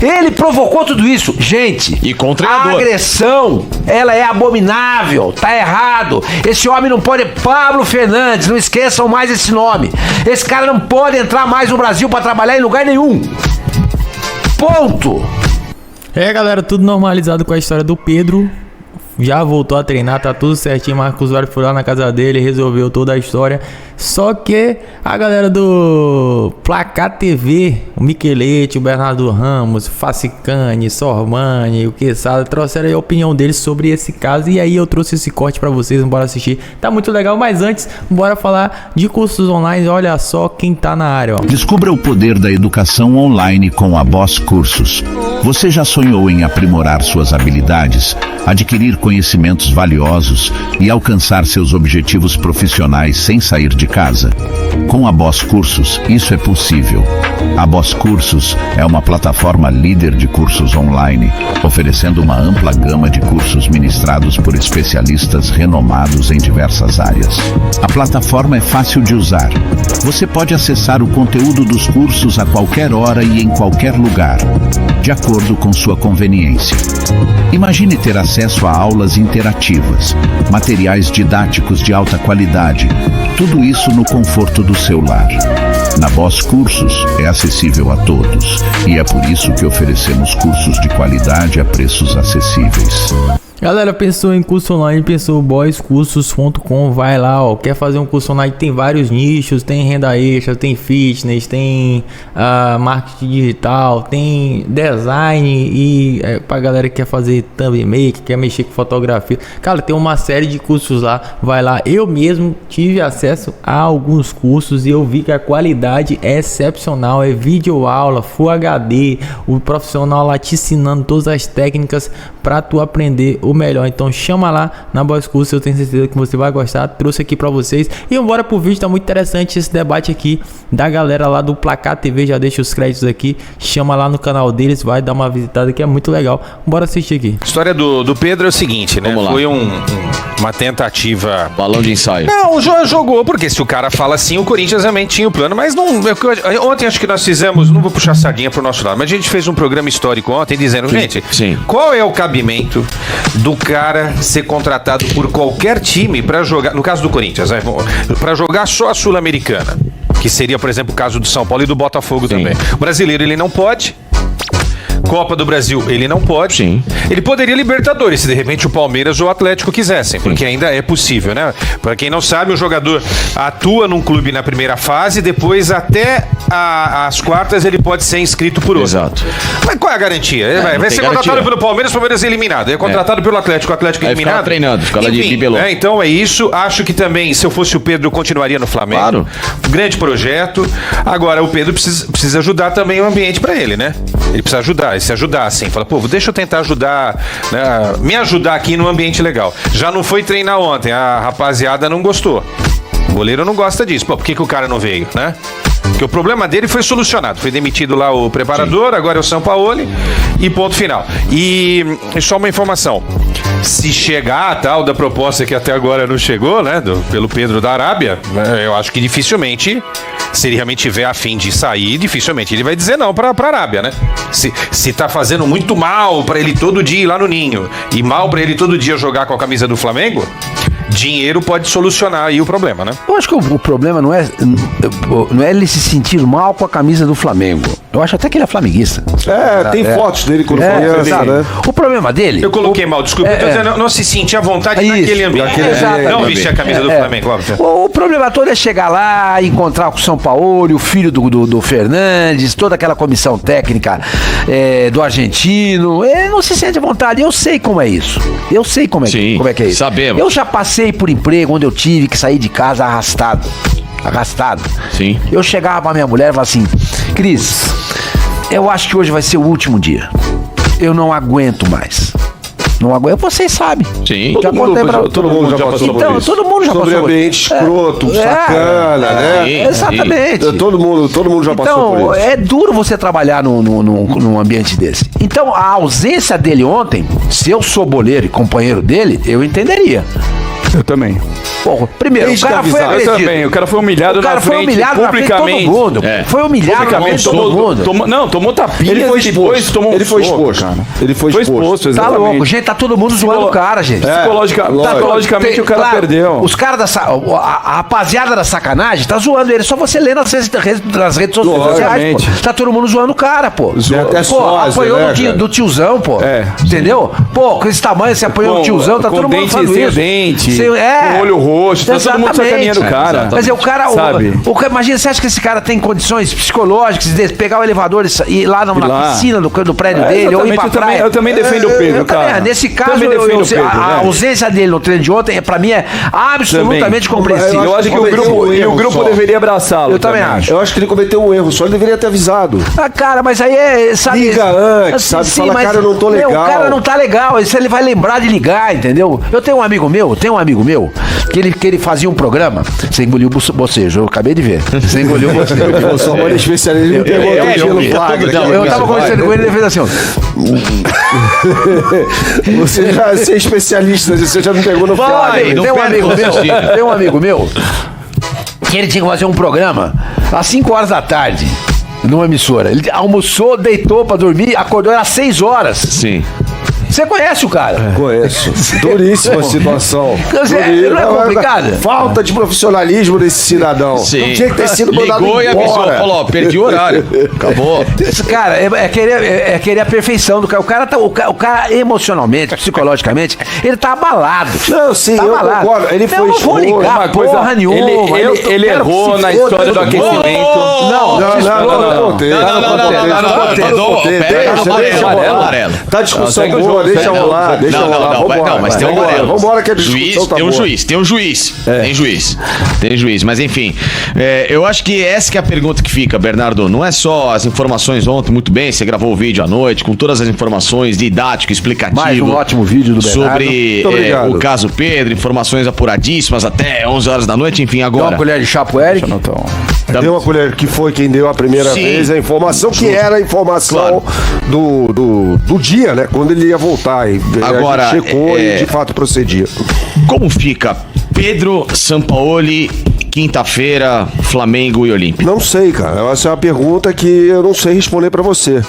Ele provocou tudo isso. Gente, e com o treinador. A agressão, ela é abominável, tá errado. Esse homem não pode... Pablo Fernandes, não esqueçam mais esse nome. Esse cara não pode entrar mais no Brasil pra trabalhar em lugar nenhum. Ponto. Galera, tudo normalizado com a história do Pedro. Já voltou a treinar, tá tudo certinho. Marcos Vale foi lá na casa dele, resolveu toda a história. Só que a galera do Placar TV, o Michelete, o Bernardo Ramos, Facicani, Sormani, o Quesada, trouxeram a opinião deles sobre esse caso. E aí eu trouxe esse corte pra vocês, bora assistir. Tá muito legal, mas antes, bora falar de cursos online. Olha só quem tá na área, ó. Descubra o poder da educação online com a Boss Cursos. Você já sonhou em aprimorar suas habilidades, adquirir conhecimentos valiosos e alcançar seus objetivos profissionais sem sair de casa? Com a Boss Cursos, isso é possível. A Boss Cursos é uma plataforma líder de cursos online, oferecendo uma ampla gama de cursos ministrados por especialistas renomados em diversas áreas. A plataforma é fácil de usar. Você pode acessar o conteúdo dos cursos a qualquer hora e em qualquer lugar, de acordo com sua conveniência. Imagine ter acesso a aulas interativas, materiais didáticos de alta qualidade, tudo isso no conforto do seu lar. Na Boss Cursos é acessível a todos e é por isso que oferecemos cursos de qualidade a preços acessíveis. Galera, pensou em curso online, pensou boyscursos.com, vai lá, ó, quer fazer um curso online, tem vários nichos, tem renda extra, tem fitness, tem marketing digital, tem design e pra galera que quer fazer thumb make, quer mexer com fotografia, cara, tem uma série de cursos lá, vai lá. Eu mesmo tive acesso a alguns cursos e eu vi que a qualidade é excepcional, é vídeo aula, Full HD, o profissional lá te ensinando todas as técnicas pra tu aprender o melhor. Então chama lá na Boss Cursos, eu tenho certeza que você vai gostar. Trouxe aqui pra vocês e bora pro vídeo, tá muito interessante esse debate aqui da galera lá do Placar TV. Já deixa os créditos aqui, chama lá no canal deles, vai dar uma visitada que é muito legal. Bora assistir aqui. A história do Pedro é o seguinte, né? Foi uma tentativa... Balão de ensaio. Não, jogou, porque se o cara fala assim, o Corinthians realmente tinha o plano, mas não... Ontem acho que nós fizemos, não vou puxar sardinha pro nosso lado, mas a gente fez um programa histórico ontem dizendo, gente, qual é o cabimento do cara ser contratado por qualquer time pra jogar, no caso do Corinthians, né, pra jogar só a Sul-Americana, que seria, por exemplo, o caso do São Paulo e do Botafogo também. O brasileiro, ele não pode. Copa do Brasil, ele não pode. Sim. Ele poderia Libertadores, se de repente o Palmeiras ou o Atlético quisessem, porque ainda é possível, né? Pra quem não sabe, o jogador atua num clube na primeira fase, depois até as quartas ele pode ser inscrito por outro. Exato. Mas qual é a garantia? Vai ser contratado pelo Palmeiras, o Palmeiras é eliminado. É contratado pelo Atlético, o Atlético é eliminado. Fica treinando, fica lá de bibelô. Então é isso. Acho que também, se eu fosse o Pedro, eu continuaria no Flamengo. Claro. Grande projeto. Agora, o Pedro precisa ajudar também o ambiente pra ele, né? Ele precisa ajudar, se ajudar assim. Fala, pô, deixa eu tentar ajudar, né, me ajudar aqui num ambiente legal. Já não foi treinar ontem, a rapaziada não gostou. O goleiro não gosta disso. Pô, por que o cara não veio, né? Porque o problema dele foi solucionado. Foi demitido lá o preparador, agora é o Sampaoli e ponto final. E só uma informação. Se chegar a tal da proposta que até agora não chegou, né, pelo Pedro da Arábia, eu acho que dificilmente, se ele realmente tiver a fim de sair, dificilmente ele vai dizer não pra Arábia, né? Se tá fazendo muito mal pra ele todo dia ir lá no Ninho e mal pra ele todo dia jogar com a camisa do Flamengo, dinheiro pode solucionar aí o problema, né? Eu acho que o problema não é ele se sentir mal com a camisa do Flamengo. Eu acho até que ele é flamenguista. Tem fotos dele quando criança, né? O problema dele... Eu coloquei mal, desculpa. Eu tô dizendo, não se sentir à vontade naquele ambiente. Não vestir a camisa do Flamengo, óbvio. O problema todo é chegar lá, encontrar com o São Paulo, o filho do Fernandes, toda aquela comissão técnica do argentino. Ele não se sente à vontade. Eu sei como é isso. Eu sei como é que é isso. Sabemos. Eu já passei por emprego onde eu tive que sair de casa arrastado. Sim. Eu chegava pra minha mulher e falava assim, Cris, eu acho que hoje vai ser o último dia. Eu não aguento mais. Não aguento, vocês sabem. Sim. Todo mundo já passou por isso. Todo mundo já passou por isso. Sobre ambiente escroto, sacana, né? Exatamente. Todo mundo já passou por isso. Então, é duro você trabalhar num ambiente desse. Então, a ausência dele ontem, se eu sou boleiro e companheiro dele, eu entenderia. Eu também. Pô, primeiro, o cara foi agredido. Também, o cara foi humilhado na frente, publicamente. Na frente de todo mundo. Foi humilhado na frente de todo mundo. Tomou tapinha. Ele foi exposto. Ele foi exposto, exatamente. Tá louco, gente, tá todo mundo zoando o cara, gente. Psicologicamente o cara perdeu. Os caras a rapaziada da sacanagem tá zoando ele, só você lê nas redes sociais, pô. Tá todo mundo zoando o cara, pô. Apanhou do tiozão, pô. Entendeu? Pô, com esse tamanho, você apanhou do tiozão, tá todo mundo falando isso. Com olho roxo, tá todo mundo sacaneando o cara. Mas o cara, imagina, você acha que esse cara tem condições psicológicas de pegar o elevador e ir lá na piscina do prédio dele, ou ir pra praia? Eu também defendo o Pedro, cara. Nesse caso, a ausência dele no treino de ontem, pra mim, é absolutamente compreensível. Eu acho que o grupo deveria abraçá-lo. Eu também acho. Eu acho que ele cometeu um erro, só ele deveria ter avisado. Cara, mas aí sabe... Liga antes, sabe? Fala, cara, eu não tô legal. O cara não tá legal, isso ele vai lembrar de ligar, entendeu? Eu tenho um amigo meu, que ele fazia um programa, você engoliu o bocejo, eu acabei de ver. Você engoliu o bocejo. Eu sou uma especialista, ele pegou o gelo flagra. Eu tava conversando com ele e ele fez assim, ó. Você é especialista, você já me pegou no flagra. Tem um amigo meu que ele tinha que fazer um programa às 5 horas da tarde numa emissora. Ele almoçou, deitou pra dormir, acordou às 6 horas. Sim. Você conhece o cara? Conheço. Duríssima situação. Não é complicado? Falta de profissionalismo desse cidadão. Sim. Não tinha que ter sido mandado Ligou e avisou. Falou, perdi o horário. Acabou. Cara, é querer a perfeição do cara. O cara emocionalmente, psicologicamente, ele tá abalado. Não, sim, tá eu abalado. concordo. Ele foi eu não vou ligar porra nenhuma. Ele errou na história do aquecimento. Não. Tá discussão boa. Deixa rolar. Não, mas tem um amarelo. Vambora que a discussão tá boa. Tem juiz. Mas enfim, eu acho que essa que é a pergunta que fica, Bernardo. Não é só as informações ontem, muito bem, você gravou o vídeo à noite, com todas as informações didático, explicativo. Mais um ótimo vídeo do Bernardo. Sobre o caso Pedro, informações apuradíssimas até 11 horas da noite, enfim, agora. Deu uma colher de chá pro Eric. Deu uma colher, que foi quem deu a primeira vez a informação, que era a informação do dia, né? Quando ele ia voltar. E agora, a gente checou e de fato procedia. Como fica Pedro, Sampaoli, quinta-feira, Flamengo e Olímpia? Não sei, cara. Essa é uma pergunta que eu não sei responder pra você.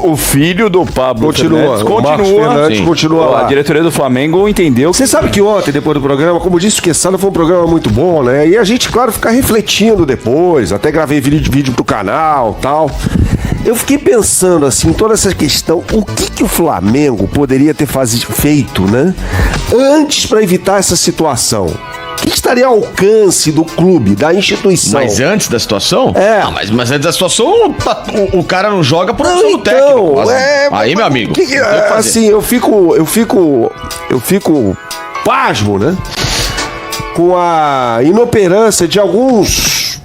O filho do Pablo Fernandes continua lá. A diretoria do Flamengo entendeu. Você sabe que ontem, depois do programa, como disse o Quesada, foi um programa muito bom, né? E a gente, claro, fica refletindo depois. Até gravei vídeo pro canal e tal. Eu fiquei pensando, assim, toda essa questão, o que o Flamengo poderia ter feito, né? Antes pra evitar essa situação. O que estaria ao alcance do clube, da instituição? Mas antes da situação? É. Não, mas antes da situação, o cara não joga por opção do técnico. Aí, meu amigo. Assim, eu fico pasmo, né? Com a inoperância de alguns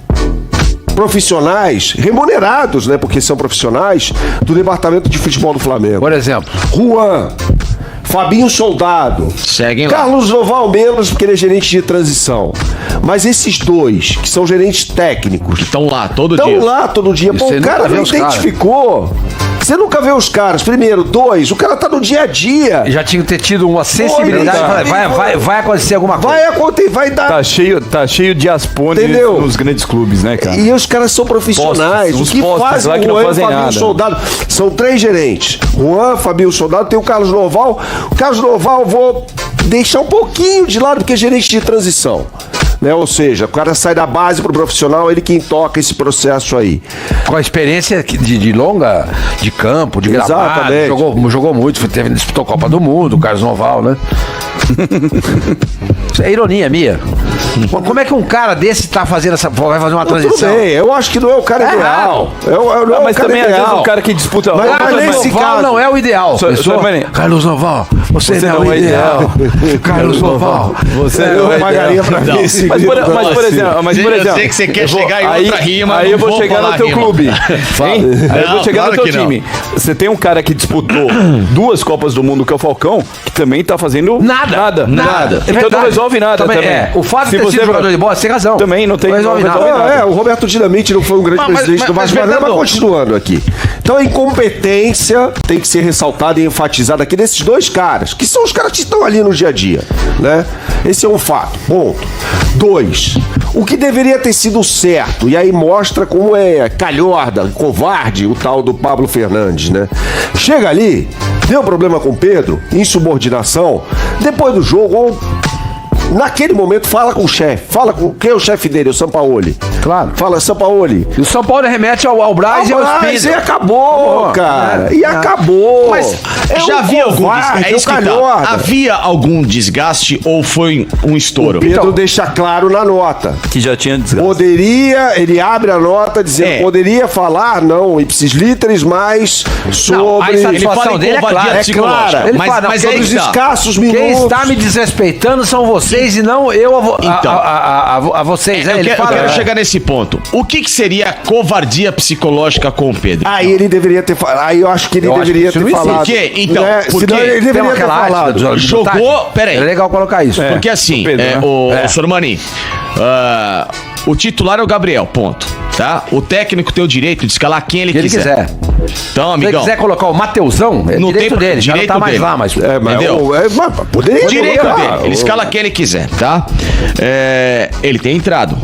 profissionais, remunerados, né? Porque são profissionais do departamento de futebol do Flamengo. Por exemplo, Juan, Fabinho Soldado, seguem lá. Carlos Noval menos, porque ele é gerente de transição. Mas esses dois, que são gerentes técnicos, estão lá todo dia. Estão lá todo dia. Pô, o cara não identificou. Você nunca vê os caras. Primeiro, dois, o cara tá no dia a dia. Já tinha que ter tido uma sensibilidade. Vai acontecer alguma coisa. Vai acontecer, vai dar. Tá cheio de aspone nos grandes clubes, né, cara? E os caras são profissionais. O que fazem o Juan e o Fabinho Soldado? São 3 gerentes. Juan, Fabinho Soldado, tem o Carlos Noval. O Carlos Noval, vou deixar um pouquinho de lado, porque é gerente de transição. Né? Ou seja, o cara sai da base pro profissional, ele quem toca esse processo aí. Com a experiência de longa, de campo, de gramado, jogou muito, disputou a Copa do Mundo, o Carlos Noval, né? Isso é ironia minha. Como é que um cara desse vai fazer uma transição? Tudo bem, eu acho que não é o cara ideal. Mas também às vezes o cara que disputa... Carlos Noval não é o ideal. Carlos Noval, você não é o ideal. Carlos Noval, você não pagaria pra mim. Mas por exemplo... Eu sei que você quer chegar em outra rima. Aí eu vou chegar no teu clube. Aí eu vou chegar no teu time. você tem um cara que disputou 2 Copas do Mundo, que é o Falcão, que também tá fazendo Nada. Então não resolve nada também. O fato de ter sido jogador de bola, você tem razão. Também não resolve nada. O Roberto Dinamite não foi um grande presidente do Vasco, mas continuando aqui. Então a incompetência tem que ser ressaltada e enfatizada aqui nesses 2 caras, que são os caras que estão ali no dia a dia, né? Esse é um fato, ponto. 2, o que deveria ter sido certo, e aí mostra como é calhorda, covarde o tal do Pablo Fernandes, né? Chega ali, deu problema com o Pedro, insubordinação, depois do jogo, naquele momento, fala com o chefe. Fala com quem é o chefe dele, o Sampaoli. Claro. Fala, Sampaoli. E o São Paulo remete ao Braz e ao Espírito. E acabou, cara. E acabou. Mas já havia algum desgaste? Calhorda. Havia algum desgaste ou foi um estouro? O Pedro deixa claro na nota. Que já tinha desgaste. Poderia, ele abre a nota dizendo, poderia falar, não, ipsis literis, mas sobre... a insatisfação dele é clara. Ele fala, mas sobre os escassos minutos. Quem está me desrespeitando são vocês e não eu a vocês. Eu quero chegar nesse ponto. O que seria covardia psicológica com o Pedro? Aí ele deveria ter falado. Aí eu acho que ele deveria ter falado. Por quê? Então, porque ele deveria ter falado. Jogou. Peraí. É legal colocar isso. Porque assim, Sormani, o titular é o Gabriel, ponto. Tá? O técnico tem o direito de escalar quem ele quiser. Então, amigão. Se ele quiser colocar o Mateusão, é direito dele. Já não tá mais lá, mas... Entendeu? Poderia direito dele. Ele escala quem ele quiser, tá? Ele tem entrado.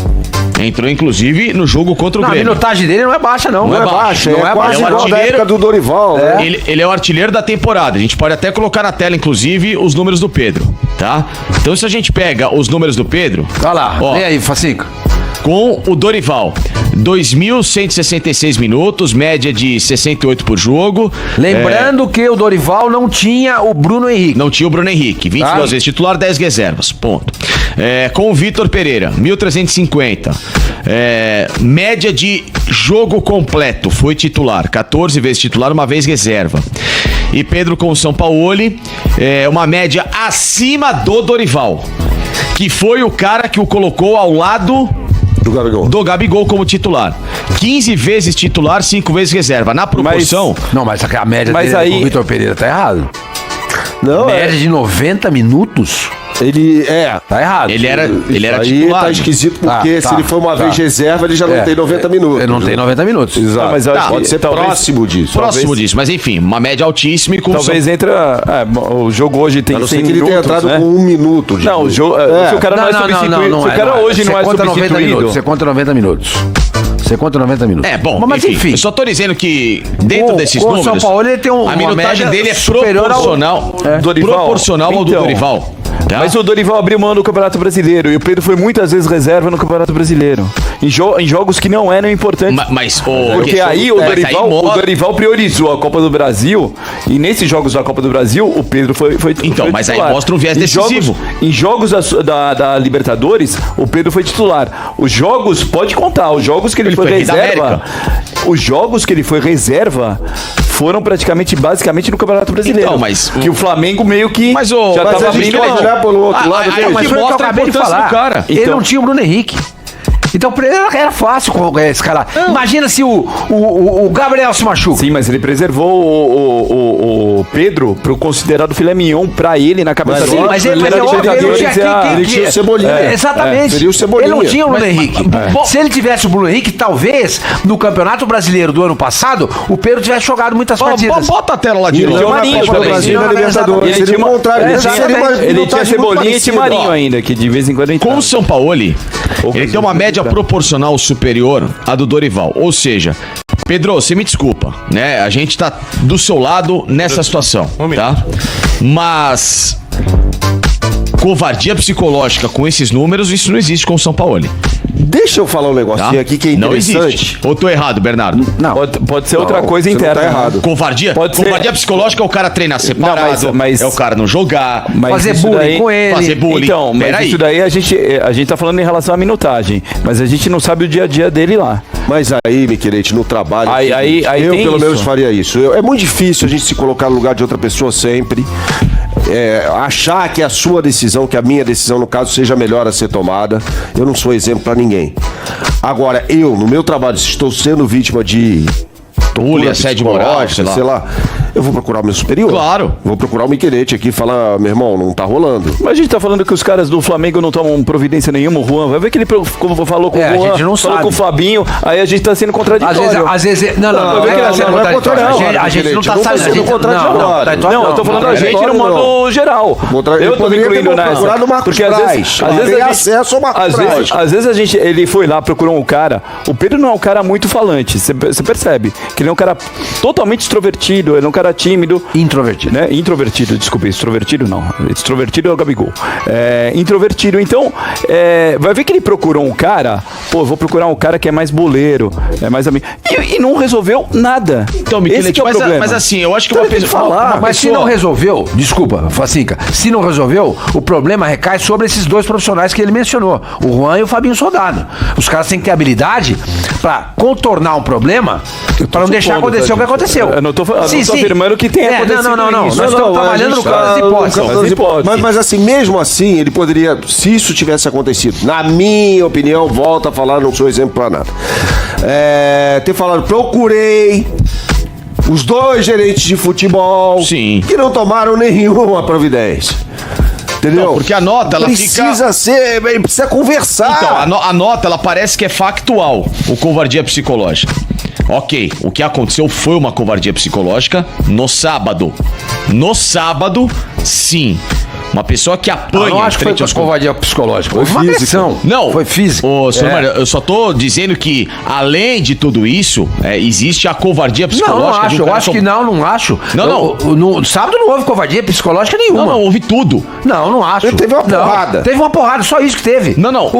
Entrou, inclusive, no jogo contra o Grêmio. A minutagem dele não é baixa, não. Não é baixa. Não é baixa. Ele é o artilheiro do Dorival. Ele é o artilheiro da temporada. A gente pode até colocar na tela, inclusive, os números do Pedro, tá? Então, se a gente pega os números do Pedro... Olha lá, vem aí, Facica. Com o Dorival, 2.166 minutos, média de 68 por jogo. Lembrando que o Dorival não tinha o Bruno Henrique. Não tinha o Bruno Henrique. 22 vezes titular, 10 reservas. Ponto. Com o Vitor Pereira, 1.350. Média de jogo completo, foi titular. 14 vezes titular, uma vez reserva. E Pedro com o Sampaoli, uma média acima do Dorival, que foi o cara que o colocou ao lado... Do Gabigol como titular. 15 vezes titular, 5 vezes reserva. Na proporção... Mas a média dele aí... com o Vitor Pereira tá errado. Não, média de 90 minutos? Ele tá errado. Ele era aí titular. Tá esquisito porque se ele for uma vez reserva, ele já não tem 90 minutos. Ele não tem 90 minutos. Exato. Mas pode ser próximo disso. Próximo disso, mas enfim, uma média altíssima e com... Talvez entra... o jogo hoje tem 100 minutos, ele tenha entrado com 1 minuto. Não, o jogo... Se o cara não é substituído... Se o cara hoje não é substituído... Você conta 90 minutos. Você conta 90 minutos. Mas enfim. Eu só tô dizendo que dentro desses números... O São Paulo ele tem a minutagem dele é proporcional ao do Dorival. Tá? Mas o Dorival abriu mão do Campeonato Brasileiro e o Pedro foi muitas vezes reserva no Campeonato Brasileiro. Em jogos que não eram importantes. Porque aí o Dorival priorizou a Copa do Brasil e nesses jogos da Copa do Brasil o Pedro foi Então, mas titular. Aí mostra um viés decisivo. Em jogos da Libertadores, o Pedro foi titular. Os jogos, pode contar, os jogos que ele foi reserva. Os jogos que ele foi reserva foram basicamente no Campeonato Brasileiro. Então, mas que o Flamengo meio que já tava abrindo olhar pelo outro lado. Mas foi o que eu acabei de falar. Cara. Ele não tinha o Bruno Henrique. Então pra ele era fácil escalar. Imagina se o Gabriel se machuca. Sim, mas ele preservou o Pedro pro considerado filé mignon pra ele na cabeça dele. Mas ele tinha o Cebolinha. Exatamente. Seria o Cebolinha. Ele não tinha o Bruno Henrique. Se ele tivesse o Bruno Henrique, talvez no Campeonato Brasileiro do ano passado, o Pedro tivesse jogado muitas partidas. Bota a tela lá de novo. Ele tinha Cebolinha e tinha Marinho ainda, que de vez em quando entrava. Com o Sampaoli, ele tem uma média proporcional superior à do Dorival. Ou seja, Pedro, você me desculpa, né? A gente tá do seu lado nessa situação, tá? Mas covardia psicológica com esses números, isso não existe com o Sampaoli. Deixa eu falar um negocinho aqui que é interessante. Não existe. Ou tô errado, Bernardo? Não. Pode ser outra coisa interna. Tá errado. Covardia? Covardia psicológica é o cara treinar separado, mas é o cara não jogar, fazer bullying com ele. Fazer bullying. Então, mas isso daí a gente tá falando em relação à minutagem, mas a gente não sabe o dia a dia dele lá. Mas aí, Miquelete, no trabalho, eu pelo menos faria isso. É muito difícil a gente se colocar no lugar de outra pessoa sempre. Achar que a sua decisão, que a minha decisão, no caso, seja melhor a ser tomada. Eu não sou exemplo pra ninguém. Agora, no meu trabalho, se estou sendo vítima de Túlio, assédio moral, sei lá. Eu vou procurar o meu superior. Claro. Vou procurar o Miquelete aqui e falar, meu irmão, não tá rolando. Mas a gente tá falando que os caras do Flamengo não tomam providência nenhuma, o Juan. Vai ver que ele falou com o Juan, a gente não falou sabe. com o Fabinho, aí a gente tá sendo contraditório. Às vezes... Não é contraditório. A gente não tá sabendo. Não, eu tô falando a gente no modo geral. Eu tô me incluindo nessa. Porque às vezes ele foi lá, procurou um cara. O Pedro não é um cara muito falante, você percebe. Que ele é um cara totalmente extrovertido, ele é um cara tímido. Introvertido. Né? Introvertido, desculpe, extrovertido não. Extrovertido é o Gabigol. Introvertido, então, vai ver que ele procurou um cara, vou procurar um cara que é mais boleiro, é mais amigo. E não resolveu nada. Então, Miquelete, mas assim, eu acho que uma pessoa... Mas se não resolveu, desculpa, Facinca, se não resolveu, o problema recai sobre esses dois profissionais que ele mencionou, o Juan e o Fabinho Soldado. Os caras têm que ter habilidade pra contornar um problema, pra não deixar acontecer o que aconteceu. Eu não tô afirmando que tem acontecido não. isso. Nós estamos trabalhando no caso das hipóteses. Mas assim, mesmo assim, ele poderia, se isso tivesse acontecido, na minha opinião, volta a falar, não sou exemplo pra nada, ter falado, procurei os dois gerentes de futebol que não tomaram nenhuma providência. Entendeu? Não, porque a nota, ela precisa conversar. Então, a nota, ela parece que é factual, o covardia psicológica. Ok, o que aconteceu foi uma covardia psicológica no sábado. No sábado, sim. Uma pessoa que apanha... Eu não acho que foi covardia psicológica. Foi uma agressão. Não. Foi físico. Ô, senhor Mário, eu só tô dizendo que, além de tudo isso, existe a covardia psicológica. Não acho que não acho. No sábado não houve covardia psicológica nenhuma. Não, houve tudo. Não acho. Ele teve uma porrada. Teve uma porrada, só isso que teve. Não.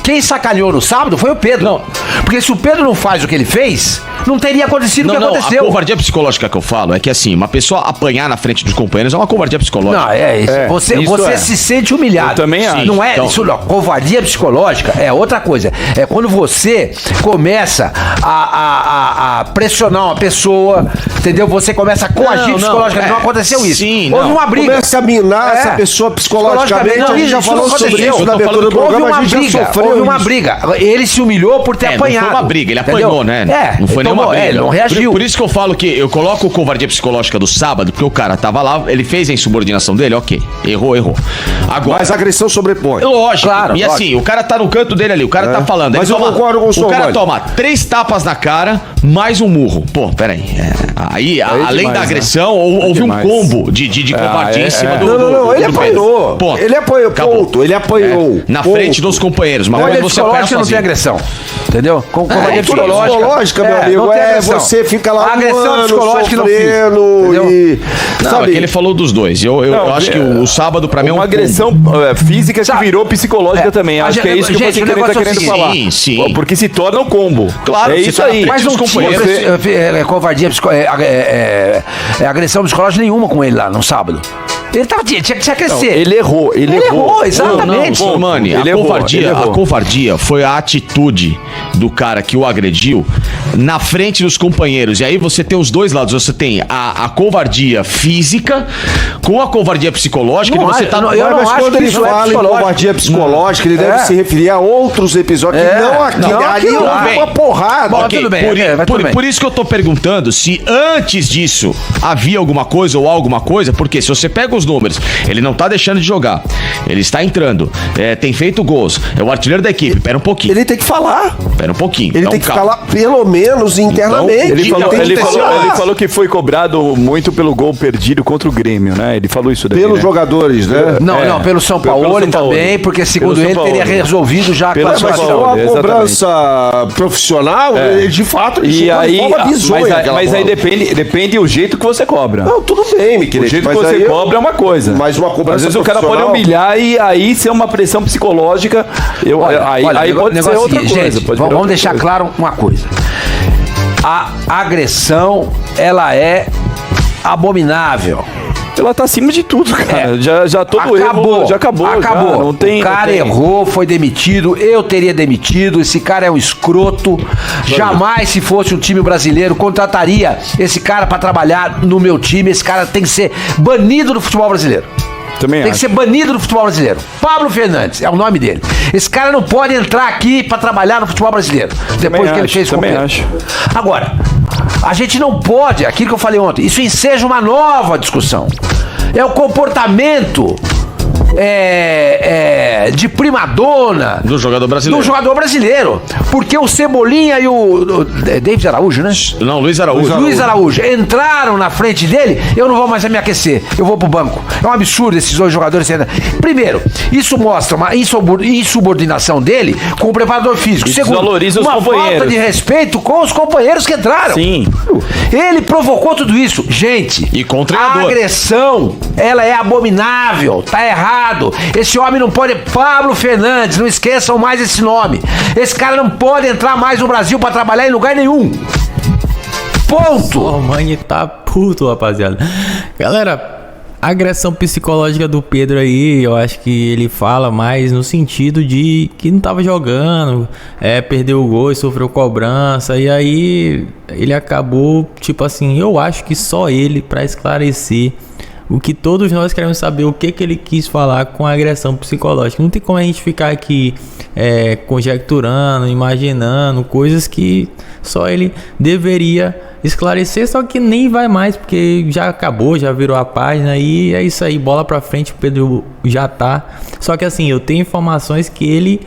Quem sacaneou no sábado foi o Pedro. Não. Porque se o Pedro não faz o que ele fez, não teria acontecido o que aconteceu. A covardia psicológica que eu falo é que, assim, uma pessoa apanhar na frente dos companheiros é uma covardia psicológica. Não, é isso. Você se sente humilhado. Eu também acho. Não é isso, não. Covardia psicológica é outra coisa. É quando você começa a pressionar uma pessoa, entendeu? Você começa a coagir psicologicamente. Não aconteceu isso. Sim, houve uma briga. Começa a minar essa pessoa psicologicamente. A gente já falou sobre isso na abertura do programa. A gente já sofreu. Houve uma briga. Ele se humilhou por ter apanhado. Não foi uma briga, ele apanhou, né? Não foi nenhuma briga. Ele não reagiu. Por isso que eu falo que eu coloco covardia psicológica do sábado, porque o cara tava lá, ele fez a insubordinação dele, ok. Errou. Agora, mas a agressão sobrepõe. Lógico. Claro, e assim, o cara tá no canto dele ali, o cara tá falando. Mas eu concordo com o senhor. O cara toma 3 tapas na cara, mais um murro. Pô, peraí. Aí além demais, da agressão, houve um combo de covardia em cima do... Não, ele apanhou. Ele apanhou, ponto. Ele apanhou. Na frente dos companheiros. Mas quando você apanha sozinho. Não tem agressão. Entendeu? Com covardia psicológica, meu amigo. Você fica lá agressão psicológica sofrendo e... Não, é que ele falou dos dois. Eu acho que o sábado, pra mim, é uma agressão física que virou psicológica também. Acho que é isso que você tá querendo falar. Sim. Porque se torna um combo. Claro, é isso aí. Mas não tinha covardia psicológica, agressão psicológica nenhuma com ele lá no sábado. Ele tinha que se aquecer. Ele errou. Ele errou, exatamente. Mano, a covardia foi a atitude do cara que o agrediu na frente dos companheiros. E aí você tem os dois lados. Você tem a covardia física com a covardia psicológica. Não, você tá mas quando ele fala em covardia psicológica, ele deve se referir a outros episódios. Não aqui. Ali uma porrada. Okay, por isso que eu tô perguntando se antes disso havia alguma coisa ou alguma coisa. Porque se você pega os números, ele não tá deixando de jogar, ele está entrando, tem feito gols, é o artilheiro da equipe. Pera um pouquinho. Ele tem que falar. Pera um pouquinho. Ele tem que falar pelo menos internamente. Então, ele falou que foi cobrado muito pelo gol perdido contra o Grêmio, né? Ele falou isso daí, pelos jogadores, né? Não, pelo São Paulo também, porque segundo ele teria resolvido já a classificação. A cobrança profissional, de fato, e aí, mas aí depende o jeito que você cobra. Não, tudo bem, Miquelete. O jeito que você cobra é uma coisa. Mas uma cobrança às vezes o cara pode humilhar e aí ser uma pressão psicológica. Aí pode ser outra coisa. Gente, vamos deixar claro uma coisa. A agressão, ela é abominável. Ela tá acima de tudo, cara. Já todo erro já acabou. Acabou. Não tem, o cara errou, foi demitido. Eu teria demitido. Esse cara é um escroto. Jamais, se fosse um time brasileiro, contrataria esse cara pra trabalhar no meu time. Esse cara tem que ser banido do futebol brasileiro. Também Tem que ser banido do futebol brasileiro. Pablo Fernandes é o nome dele. Esse cara não pode entrar aqui pra trabalhar no futebol brasileiro. Depois que ele fez com o Pedro. Agora, a gente não pode, aquilo que eu falei ontem, isso enseja uma nova discussão. É o comportamento de primadona do jogador brasileiro. Porque o Cebolinha e o David Araújo, né? Não, Luiz Araújo. Luiz Araújo entraram na frente dele, eu não vou mais me aquecer, eu vou pro banco. É um absurdo esses dois jogadores. Primeiro, isso mostra uma insubordinação dele com o preparador físico. Segundo, uma falta de respeito com os companheiros que entraram. Sim. Ele provocou tudo isso. Gente, e com o treinador. A agressão, ela é abominável, tá errado. Esse homem não pode... Pablo Fernandes, não esqueçam mais esse nome. Esse cara não pode entrar mais no Brasil pra trabalhar em lugar nenhum. Ponto. O mãe tá puto, rapaziada. Galera, a agressão psicológica do Pedro aí, eu acho que ele fala mais no sentido de que não tava jogando, perdeu o gol e sofreu cobrança, e aí ele acabou, tipo assim, eu acho que só ele pra esclarecer o que todos nós queremos saber, o que ele quis falar com a agressão psicológica. Não tem como a gente ficar aqui conjecturando, imaginando coisas que só ele deveria esclarecer, só que nem vai mais, porque já acabou, já virou a página e é isso aí, bola pra frente, o Pedro já tá. Só que assim, eu tenho informações que ele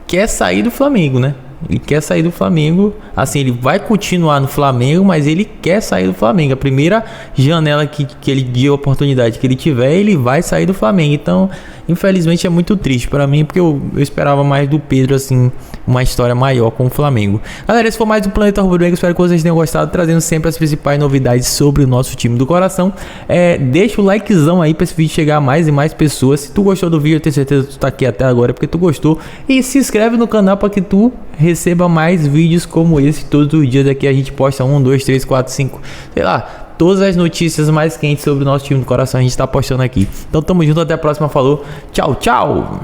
quer sair do Flamengo, né? Ele quer sair do Flamengo, assim, ele vai continuar no Flamengo, mas ele quer sair do Flamengo. A primeira janela que ele deu a oportunidade que ele tiver, ele vai sair do Flamengo. Então, infelizmente é muito triste pra mim, porque eu esperava mais do Pedro, assim, uma história maior com o Flamengo. Galera, esse foi mais um Planeta Rubro-Negro, espero que vocês tenham gostado, trazendo sempre as principais novidades sobre o nosso time do coração. Deixa o likezão aí pra esse vídeo chegar a mais e mais pessoas. Se tu gostou do vídeo, eu tenho certeza que tu tá aqui até agora porque tu gostou. E se inscreve no canal para que tu receba mais vídeos como esse todos os dias. Aqui a gente posta 1, 2, 3, 4, 5, sei lá, todas as notícias mais quentes sobre o nosso time do coração a gente tá postando aqui. Então tamo junto, até a próxima, falou, tchau, tchau.